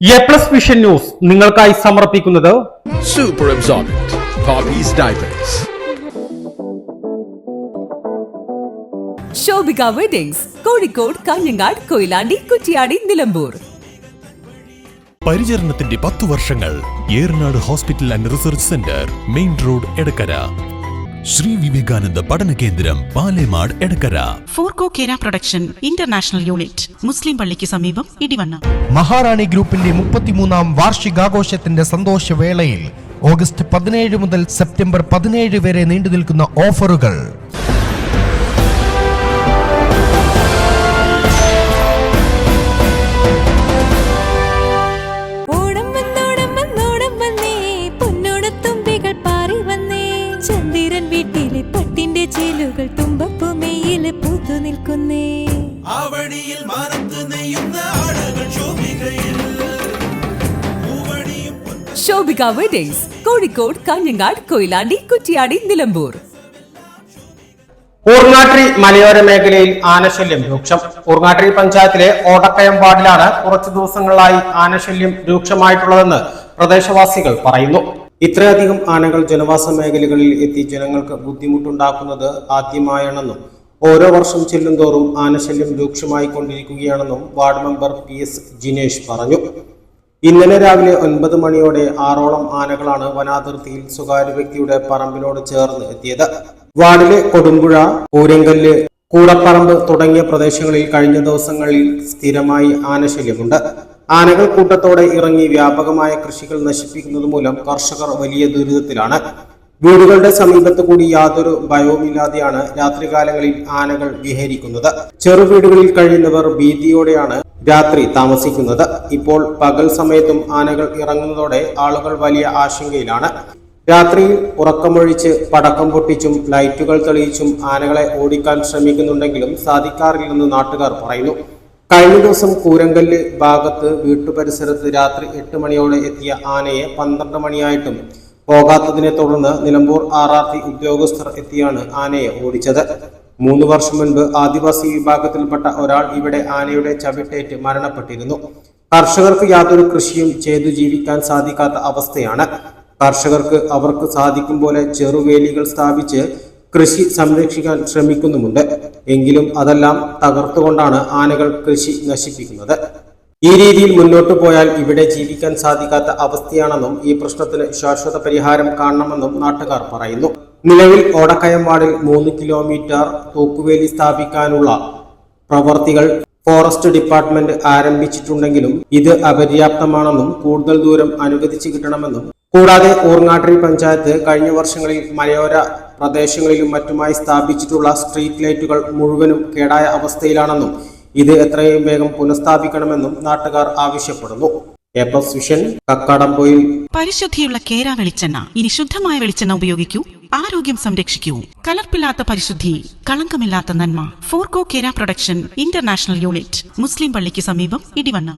A+ vision news നിങ്ങൾക്കായി സമർപ്പിക്കുന്നത് Super Absorbent Poppy's Diapers. Shobhika weddings Kozhikode, Kanhangad, Koyilandy, Kuttiadi, Nilambur. പരിചരണത്തിന്റെ 10 വർഷങ്ങൾ. Eranad hospital and research centre, main road, Edakkara. Shri Vivekananda പഠന കേന്ദ്രം, പാലേമാട്, എടക്കര. ഫോർകോ കേര പ്രൊഡക്ഷൻ ഇന്റർനാഷണൽ യൂണിറ്റ്, മുസ്ലിം പള്ളിക്ക് സമീപം, ഇടിവണ്ണ. മഹാറാണി ഗ്രൂപ്പിന്റെ 33ാം വാർഷികാഘോഷത്തിന്റെ സന്തോഷവേളയിൽ ഓഗസ്റ്റ് 17 മുതൽ സെപ്റ്റംബർ 17 വരെ നീണ്ടുനിൽക്കുന്ന ഓഫറുകൾ. വീട്ടിലെ പട്ടിന്റെ ചേലുകൾ തുമ്പപ്പുമേയില് പൂത്തു നിൽക്കുന്നേ. ശോഭിക വെഡിങ്സ് കോഴിക്കോട്, കാഞ്ഞങ്ങാട്, കൊയിലാണ്ടി, കുറ്റിയാടി, നിലമ്പൂർ. ഊർങ്ങാട്ടി മലയോര മേഖലയിൽ ആനശല്യം രൂക്ഷം. ഊർങ്ങാട്ടി പഞ്ചായത്തിലെ ഓടക്കയം വാർഡിലാണ് കുറച്ചു ദിവസങ്ങളായി ആനശല്യം രൂക്ഷമായിട്ടുള്ളതെന്ന് പ്രദേശവാസികൾ പറയുന്നു. ഇത്രയധികം ആനകൾ ജനവാസ മേഖലകളിൽ എത്തി ജനങ്ങൾക്ക് ബുദ്ധിമുട്ടുണ്ടാക്കുന്നത് ആദ്യമായാണെന്നും ഓരോ വർഷം ചെല്ലുന്തോറും ആനശല്യം രൂക്ഷമായി കൊണ്ടിരിക്കുകയാണെന്നും വാർഡ് മെമ്പർ PS ജിനേഷ് പറഞ്ഞു. ഇന്നലെ രാവിലെ 9 മണിയോടെ 6ഓളം ആനകളാണ് വനാതിർത്തിയിൽ സ്വകാര്യ വ്യക്തിയുടെ പറമ്പിനോട് ചേർന്ന് എത്തിയത്. വാർഡിലെ കൊടുമ്പുഴ, ഊരങ്കല്ല്, കൂടപ്പറമ്പ് തുടങ്ങിയ പ്രദേശങ്ങളിൽ കഴിഞ്ഞ ദിവസങ്ങളിൽ സ്ഥിരമായി ആനശല്യമുണ്ട്. ആനകൾ കൂട്ടത്തോടെ ഇറങ്ങി വ്യാപകമായ കൃഷികൾ നശിപ്പിക്കുന്നത് മൂലം കർഷകർ വലിയ ദുരിതത്തിലാണ്. വീടുകളുടെ സമീപത്ത് കൂടി യാതൊരു ഭയവുമില്ലാതെയാണ് രാത്രികാലങ്ങളിൽ ആനകൾ വിഹരിക്കുന്നത്. ചെറുവീടുകളിൽ കഴിയുന്നവർ ഭീതിയോടെയാണ് രാത്രി താമസിക്കുന്നത്. ഇപ്പോൾ പകൽ സമയത്തും ആനകൾ ഇറങ്ങുന്നതോടെ ആളുകൾ വലിയ ആശങ്കയിലാണ്. രാത്രിയിൽ ഉറക്കമൊഴിച്ച് പടക്കം പൊട്ടിച്ചും ലൈറ്റുകൾ തെളിയിച്ചും ആനകളെ ഓടിക്കാൻ ശ്രമിക്കുന്നുണ്ടെങ്കിലും സാധിക്കാറില്ലെന്ന് നാട്ടുകാർ പറയുന്നു. കഴിഞ്ഞ ദിവസം കൂരങ്കല്ല് ഭാഗത്ത് വീട്ടുപരിസരത്ത് രാത്രി 8 മണിയോടെ എത്തിയ ആനയെ 12 മണിയായിട്ടും പോകാത്തതിനെ തുടർന്ന് നിലമ്പൂർ RRT ഉദ്യോഗസ്ഥർ എത്തിയാണ് ആനയെ ഓടിച്ചത്. 3 വർഷം മുൻപ് ആദിവാസി വിഭാഗത്തിൽപ്പെട്ട ഒരാൾ ഇവിടെ ആനയുടെ ചവിട്ടേറ്റ് മരണപ്പെട്ടിരുന്നു. കർഷകർക്ക് യാതൊരു കൃഷിയും ചെയ്തു ജീവിക്കാൻ സാധിക്കാത്ത അവസ്ഥയാണ്. കർഷകർക്ക് അവർക്ക് സാധിക്കും പോലെ ചെറുവേലികൾ സ്ഥാപിച്ച് കൃഷി സംരക്ഷിക്കാൻ ശ്രമിക്കുന്നുമുണ്ട്. എങ്കിലും അതെല്ലാം തകർത്തുകൊണ്ടാണ് ആനകൾ കൃഷി നശിപ്പിക്കുന്നത്. ഈ രീതിയിൽ മുന്നോട്ടു പോയാൽ ഇവിടെ ജീവിക്കാൻ സാധിക്കാത്ത അവസ്ഥയാണെന്നും ഈ പ്രശ്നത്തിന് ശാശ്വത പരിഹാരം കാണണമെന്നും നാട്ടുകാർ പറയുന്നു. നിലവിൽ ഓടക്കയം വാർഡിൽ 3 കിലോമീറ്റർ തൂക്കുവേലി സ്ഥാപിക്കാനുള്ള പ്രവർത്തികൾ ഫോറസ്റ്റ് ഡിപ്പാർട്ട്മെന്റ് ആരംഭിച്ചിട്ടുണ്ടെങ്കിലും ഇത് അപര്യാപ്തമാണെന്നും കൂടുതൽ ദൂരം അനുവദിച്ചു കിട്ടണമെന്നും കൂടാതെ ഊർങ്ങാട്ടി പഞ്ചായത്ത് കഴിഞ്ഞ വർഷങ്ങളിൽ മലയോര പ്രദേശങ്ങളിലും മറ്റുമായി സ്ഥാപിച്ചിട്ടുള്ള സ്ട്രീറ്റ് ലൈറ്റുകൾ മുഴുവനും കേടായ അവസ്ഥയിലാണെന്നും ഇത് എത്രയും വേഗം പുനഃസ്ഥാപിക്കണമെന്നും നാട്ടുകാർ ആവശ്യപ്പെടുന്നു. A+ vision, Kakkadampoyil. പരിശുദ്ധിയുള്ള കേര വെളിച്ചെണ്ണ. ഇനി ശുദ്ധമായ വെളിച്ചെണ്ണ ഉപയോഗിക്കൂ, ആരോഗ്യം സംരക്ഷിക്കൂ. കലർപ്പില്ലാത്ത പരിശുദ്ധി, കളങ്കമില്ലാത്ത നന്മ. ഫോർകോ കേര പ്രൊഡക്ഷൻ ഇന്റർനാഷണൽ യൂണിറ്റ്, മുസ്ലിം പള്ളിക്ക് സമീപം, ഇടിവണ്ണ.